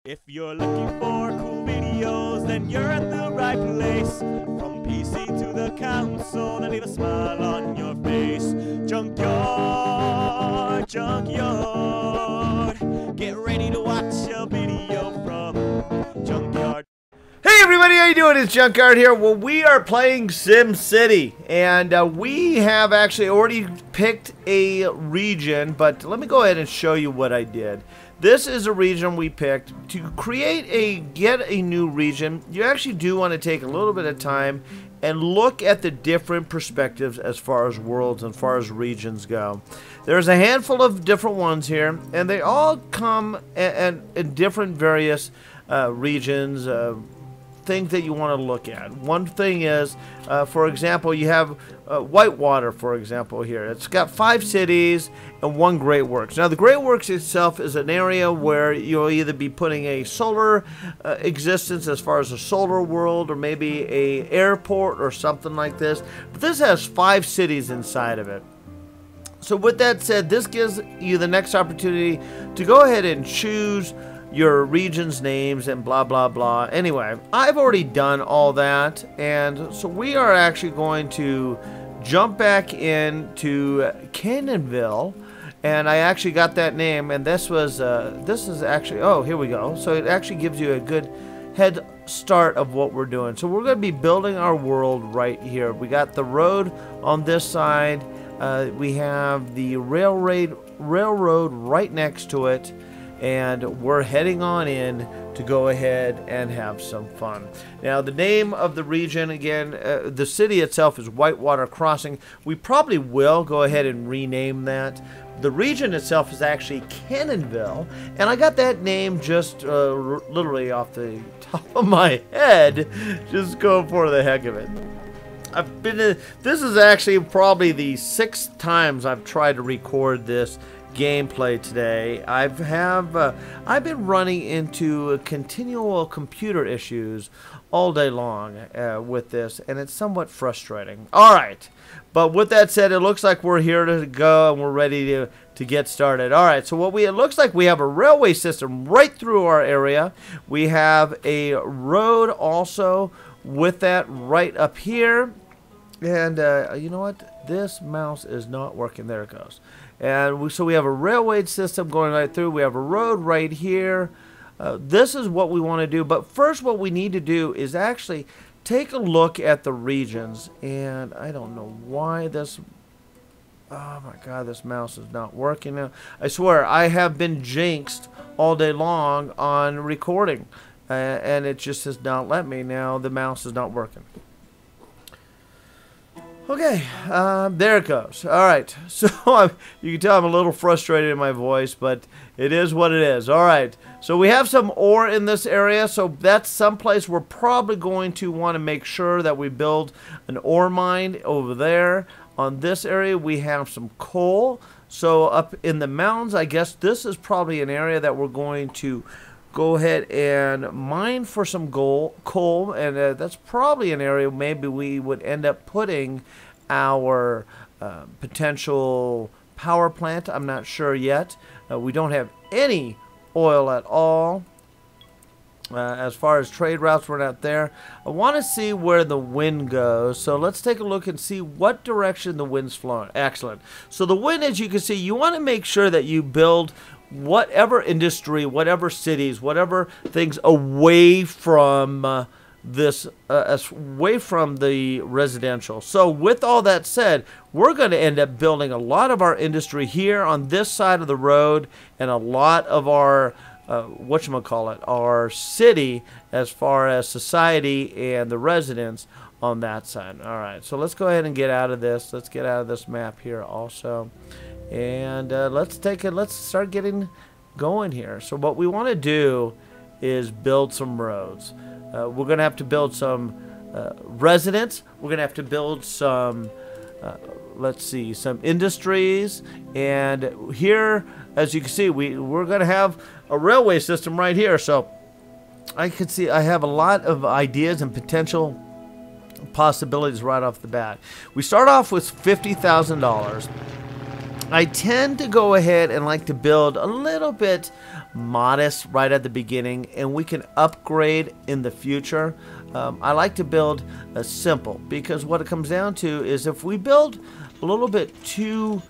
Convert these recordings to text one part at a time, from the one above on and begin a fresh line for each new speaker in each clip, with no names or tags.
If you're looking for cool videos, then you're at the right place. From PC to the console, then leave a smile on your face. Junkyard, Junkyard. Get ready to watch a video from Junkyard.
Hey everybody, how you doing? It's Junkyard here. Well, we are playing Sim City, and we have actually already picked a region, but let me go ahead and show you what I did. This is a region we picked. To get a new region, you actually do want to take a little bit of time and look at the different perspectives as far as worlds and as far as regions go. There's a handful of different ones here, and they all come in different various regions, things that you want to look at. One thing is, for example, you have Whitewater, for example, here. It's got 5 cities and 1 Great Works. Now, the Great Works itself is an area where you'll either be putting a solar existence as far as a solar world, or maybe a airport or something like this. But this has 5 cities inside of it. So with that said, this gives you the next opportunity to go ahead and choose your region's names and blah blah blah. Anyway, I've already done all that, and so we are actually going to jump back into Cannonville, and I actually got that name, and this is actually, oh, here we go. So it actually gives you a good head start of what we're doing. So we're going to be building our world right here. We got the road on this side, we have the railroad right next to it, and we're heading on in to go ahead and have some fun. Now, the name of the region, again, the city itself is Whitewater Crossing. We probably will go ahead and rename that. The region itself is actually Cannonville, and I got that name just literally off the top of my head, just going for the heck of it. This is actually probably the 6th times I've tried to record this gameplay today. I've been running into continual computer issues all day long with this, and it's somewhat frustrating. Alright, but with that said, it looks like we're here to go and we're ready to get started. Alright, so it looks like we have a railway system right through our area. We have a road also with that right up here, and you know what? This mouse is not working. There it goes. And so we have a railway system going right through. We have a road right here. This is what we want to do. But first, what we need to do is actually take a look at the regions. And I don't know why this... Oh my God, this mouse is not working now. I swear, I have been jinxed all day long on recording. And it just has not let me. Now the mouse is not working. Okay, there it goes. Alright, so you can tell I'm a little frustrated in my voice, but it is what it is. Alright, so we have some ore in this area, so that's someplace we're probably going to want to make sure that we build an ore mine over there. On this area, we have some coal. So up in the mountains, I guess this is probably an area that we're going to go ahead and mine for some coal, and that's probably an area maybe we would end up putting our potential power plant. I'm not sure yet. We don't have any oil at all. As far as trade routes, we're not there. I want to see where the wind goes, so let's take a look and see what direction the wind's flowing. Excellent. So the wind, as you can see, you want to make sure that you build whatever industry, whatever cities, whatever things away from away from the residential. So with all that said, we're going to end up building a lot of our industry here on this side of the road, and a lot of our our city as far as society and the residents on that side. All right, so let's go ahead and get out of this. Let's get out of this map here also. And let's start getting going here. So what we want to do is build some roads. We're going to have to build some residents. We're going to have to build some, let's see, some industries. And here, as you can see, we're going to have a railway system right here. So I can see I have a lot of ideas and potential possibilities right off the bat. We start off with $50,000. I tend to go ahead and like to build a little bit modest right at the beginning, and we can upgrade in the future. I like to build simple, because what it comes down to is if we build a little bit too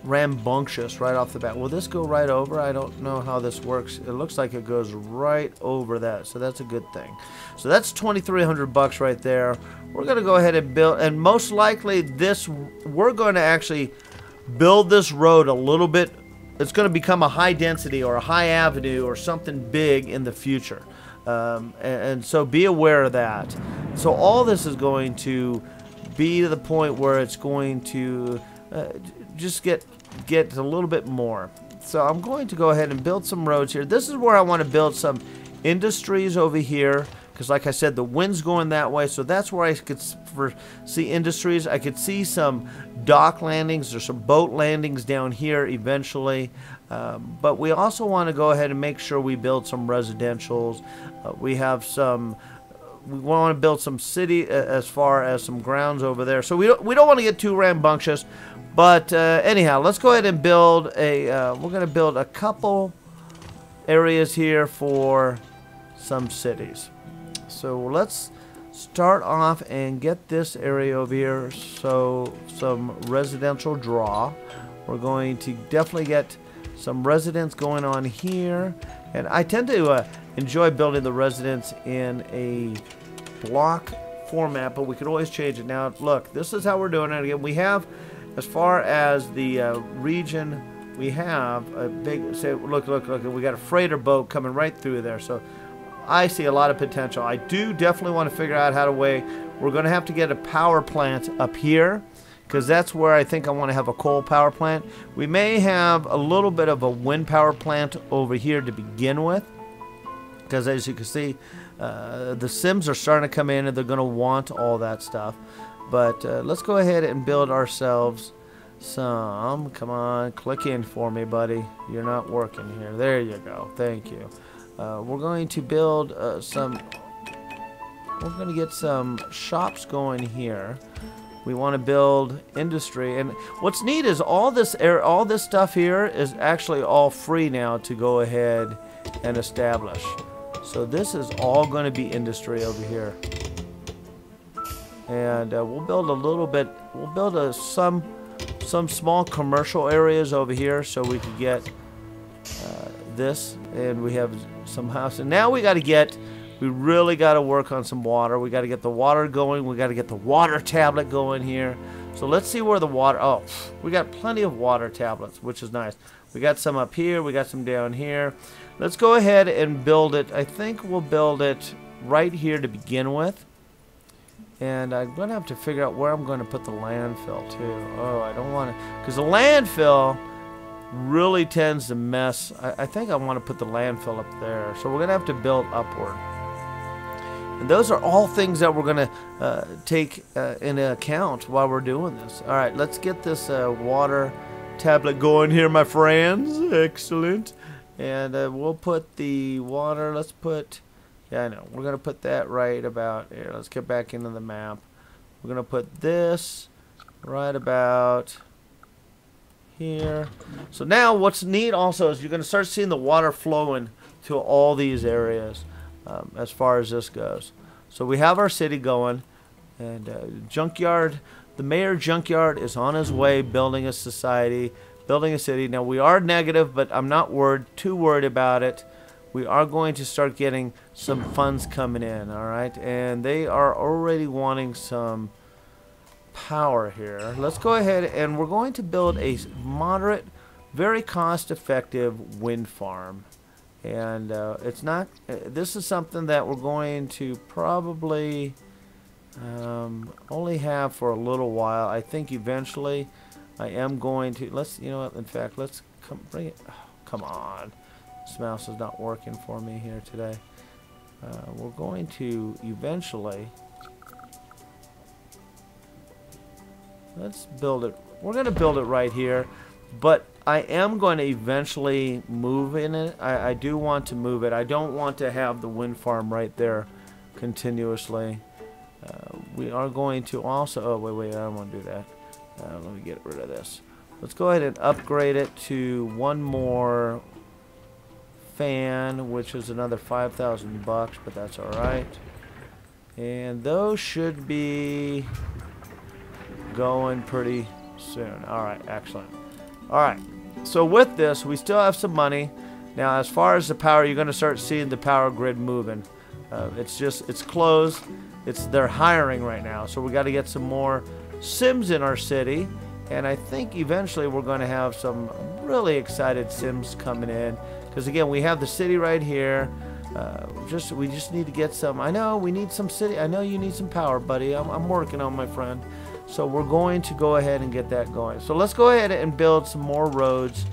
rambunctious right off the bat. Will this go right over? I don't know how this works. It looks like it goes right over that, so that's a good thing. So that's 2,300 bucks right there. We're going to go ahead and build, and most likely we're going to actually build this road a little bit. It's going to become a high density or a high avenue or something big in the future. And so be aware of that. So all this is going to be to the point where it's going to just get a little bit more. So I'm going to go ahead and build some roads here. This is where I want to build some industries over here, because like I said, the wind's going that way, so that's where I could see industries. I could see some dock landings or some boat landings down here eventually. But we also want to go ahead and make sure we build some residentials. We want to build some city as far as some grounds over there. So we don't want to get too rambunctious. But anyhow, let's go ahead and build we're going to build a couple areas here for some cities. So let's start off and get this area over here. So some residential draw. We're going to definitely get some residents going on here. And I tend to enjoy building the residents in a block format, but we could always change it. Now look, this is how we're doing it. Again, we have, as far as the region, we have a big, say, look, we got a freighter boat coming right through there. So I see a lot of potential. I do definitely want to figure out how to weigh. We're going to have to get a power plant up here, because that's where I think I want to have a coal power plant. We may have a little bit of a wind power plant over here to begin with, because as you can see, the Sims are starting to come in and they're going to want all that stuff. But let's go ahead and build ourselves some. Come on, click in for me, buddy. You're not working here. There you go. Thank you. We're going to build we're going to get some shops going here. We want to build industry, and what's neat is all this stuff here is actually all free now to go ahead and establish. So this is all going to be industry over here, and we'll build a little bit. We'll build some small commercial areas over here, so we could get this, and we have some house. And now we really got to work on some water. We got to get the water going. We got to get the water tablet going here. So let's see where the water, oh, we got plenty of water tablets, which is nice. We got some up here, we got some down here. Let's go ahead and build it. I think we'll build it right here to begin with. And I'm going to have to figure out where I'm going to put the landfill too. Oh, I don't want to, because the landfill really tends to mess. I think I want to put the landfill up there. So we're going to have to build upward. And those are all things that we're going to take into account while we're doing this. All right, let's get this water tablet going here, my friends. Excellent. And we'll put the water, let's put, yeah, I know. We're going to put that right about here. Let's get back into the map. We're going to put this right about here. So now what's neat also is you're going to start seeing the water flowing to all these areas as far as this goes. So we have our city going, and Junkyard, the mayor Junkyard is on his way building a society, building a city. Now we are negative, but I'm not too worried about it. We are going to start getting some funds coming in, all right? And they are already wanting some power here. Let's go ahead, and we're going to build a moderate, very cost-effective wind farm. And it's not, this is something that we're going to probably only have for a little while. I think eventually I am going to, you know what, in fact, let's bring it, oh, come on. This mouse is not working for me here today. We're going to eventually, let's build it. We're going to build it right here, but I am going to eventually move in it. I do want to move it. I don't want to have the wind farm right there continuously. We are going to also, oh wait, I don't want to do that. Let me get rid of this. Let's go ahead and upgrade it to one more fan, which is another 5,000 bucks, but that's all right. And those should be going pretty soon. All right, excellent. All right, so with this, we still have some money. Now, as far as the power, you're going to start seeing the power grid moving. It's closed. They're hiring right now, so we got to get some more Sims in our city. And I think eventually we're going to have some really excited Sims coming in. Because again, we have the city right here. We just need to get some. I know we need some city. I know you need some power, buddy. I'm working on, my friend. So we're going to go ahead and get that going. So let's go ahead and build some more roads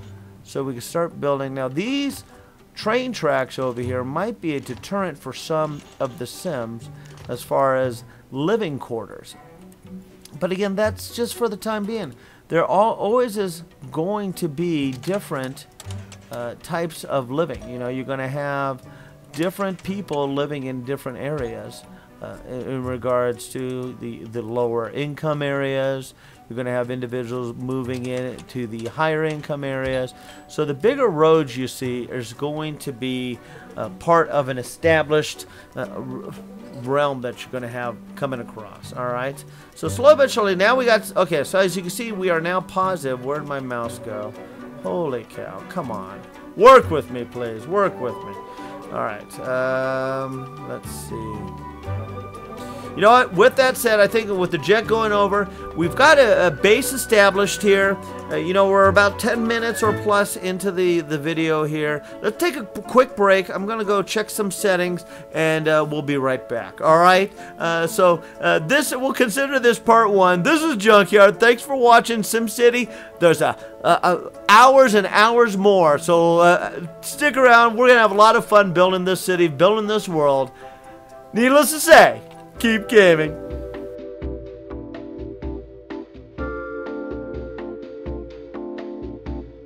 so we can start building. Now these train tracks over here might be a deterrent for some of the Sims as far as living quarters. But again, that's just for the time being. There always is going to be different types of living. You know, you're going to have different people living in different areas in regards to the lower income areas. You're going to have individuals moving in to the higher income areas. So the bigger roads you see is going to be part of an established realm that you're going to have coming across. All right, so slowly but surely now we got, okay, so as you can see, we are now positive. Where'd my mouse go? Holy cow, come on, work with me, please, work with me. All right, let's see. You know what, with that said, I think with the jet going over, we've got a base established here. You know, we're about 10 minutes or plus into the video here. Let's take a quick break. I'm going to go check some settings, and we'll be right back. All right? We'll consider this part one. This is Junkyard. Thanks for watching SimCity. There's hours and hours more, so stick around. We're going to have a lot of fun building this city, building this world. Needless to say, keep gaming.